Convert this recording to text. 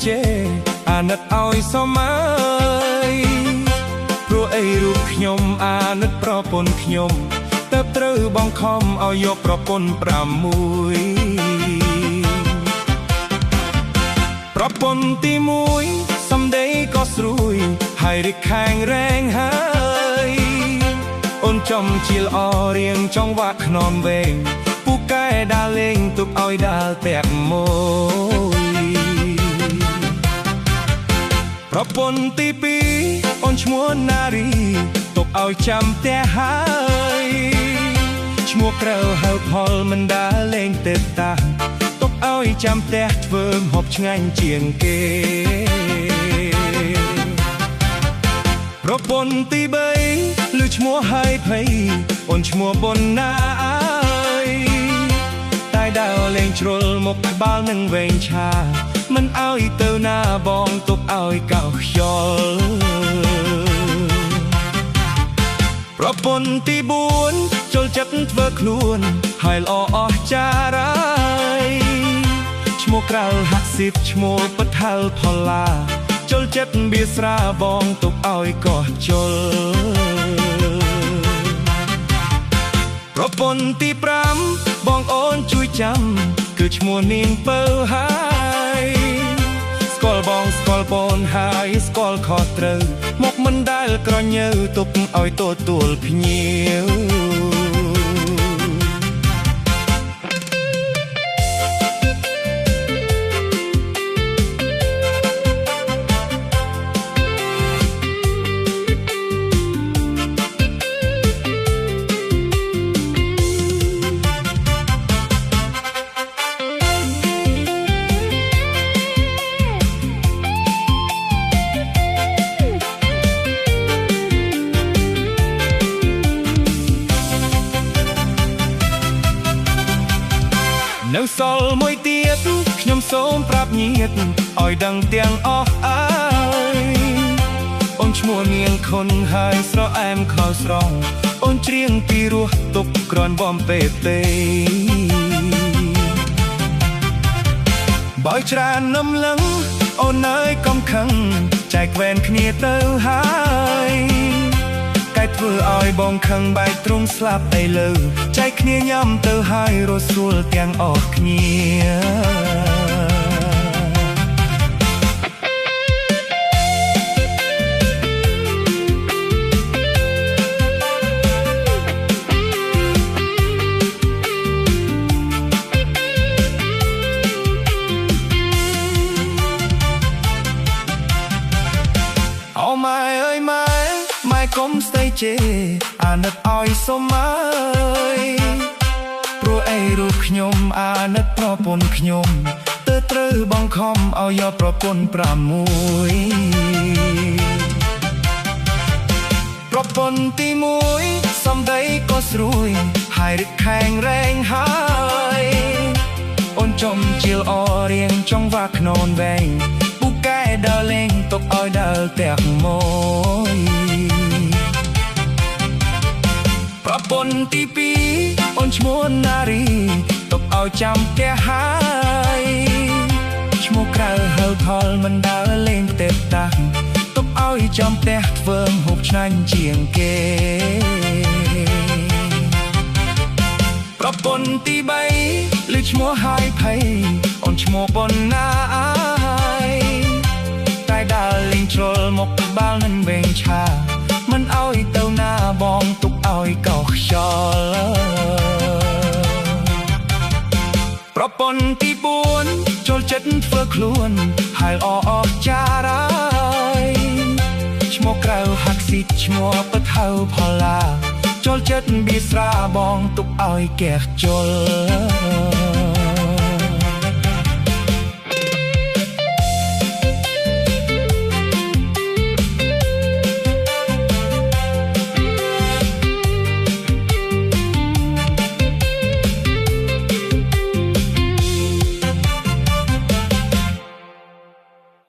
ជេអាណិតឲ្យសម័យព្រោះអីរូបខ្ញុំអាណិតប្រពន្ធខ្ញុំទៅត្រូវបងខំឲ្យយកប្រពន្ធ6ប្រពន្ធទី1សំដីក៏ស្រួយហើយរិះខាងរែងហើយអូនចំជាល្អរៀងចង់វាក់ខ្នំវែងពូកែដើរលេងទុកឲ្យដើរតាក់មួយប្រពន្ធទី2អូនឈ្មោះណារីទុកឲ្យចាំផ្ទះហើយឈ្មោះក្រៅហៅផលមិនដើរលេងទេតាទុកឲ្យចាំផ្ទះធ្វើម្ហូបឆ្ងាញ់ជាងគេប្រពន្ធទី3ឮឈ្មោះហើយភ័យអូនឈ្មោះបុនណាអើយតែដើរលេងជ្រុលមុខក្បាលនឹងវែងឆាមិនឲ្យទៅណាបងទុកឲ្យកោខ្យល់ប្រពន្ធទី4ចូលចិត្តធ្វើខ្លួនហើយល្អអស្ចារ្យឈ្មោះក្រៅហាក់ស៊ីបឈ្មោះបថៅផល្លាចូលចិត្តបៀស្រាបងទុកឲ្យកោះជុលប្រពន្ធទី5បងអូនជួយចាំគឺឈ្មោះនាងពៅហើយស្គាល់បងស្គាល់បូនហើយស្គាល់ខុសត្រូវមកមិនដែលក្រញើទុកឲ្យទទួលភ្ញៀវនៅសល់មួយទៀតខ្ញុំសូមប្រាប់ញាតិឲ្យដឹងទាំងអស់អើយអូនឈ្មោះនាងខុនហើយស្រអែមខោស្រងអូនច្រៀងពីរសទុកក្រនបំពេទេបើច្រើននំលឹងអូននៅកំខឹងចែកវែនគ្នាទៅហើយកែធ្វើឲ្យបងខឹងបែកទ្រង់ស្លាប់ទៅលើចែកគ្នាញ៉ាំទៅហើយរស់ស្រួលទាំងអស់គ្នាអូម៉ែអើយម៉ែកុំស្ដីជេអាណិតឲ្យសម័យព្រោះអីរូបខ្ញុំអាណិតប្រពន្ធខ្ញុំទៅត្រូវបងខំឲ្យយកប្រពន្ធ6ប្រពន្ធទី1សំដីក៏ស្រួយហើយរិះខាងរែងហើយអូនចំជាល្អរៀងចង់វាក់ខ្នងវែងពូកែដើរលេងទុកឲ្យដើរតាក់មួយប្រពន្ធទី2អូនឈ្មោះណារីទុកឲ្យចាំផ្ទះហើយឈ្មោះក្រៅហៅផលមិនដើរលេងទេតាទុកឲ្យចាំផ្ទះធ្វើម្ហូបឆ្ងាញ់ជាងគេប្រពន្ធទី3ឮឈ្មោះហើយភ័យអូនឈ្មោះបុនណាអើយតែដើរលេងជ្រុលមុខក្បាលនឹងវែងឆាមិនឲ្យទៅណាបងទុកឲ្យកោខ្យល់ប្រពន្ធទី4ចូលចិត្តធ្វើខ្លួនហើយល្អអស្ចារ្យឈ្មោះក្រៅហាក់ស៊ីឈ្មោះបថៅផល្លាចូលចិត្តបៀស្រាបងទុកឲ្យកែជុល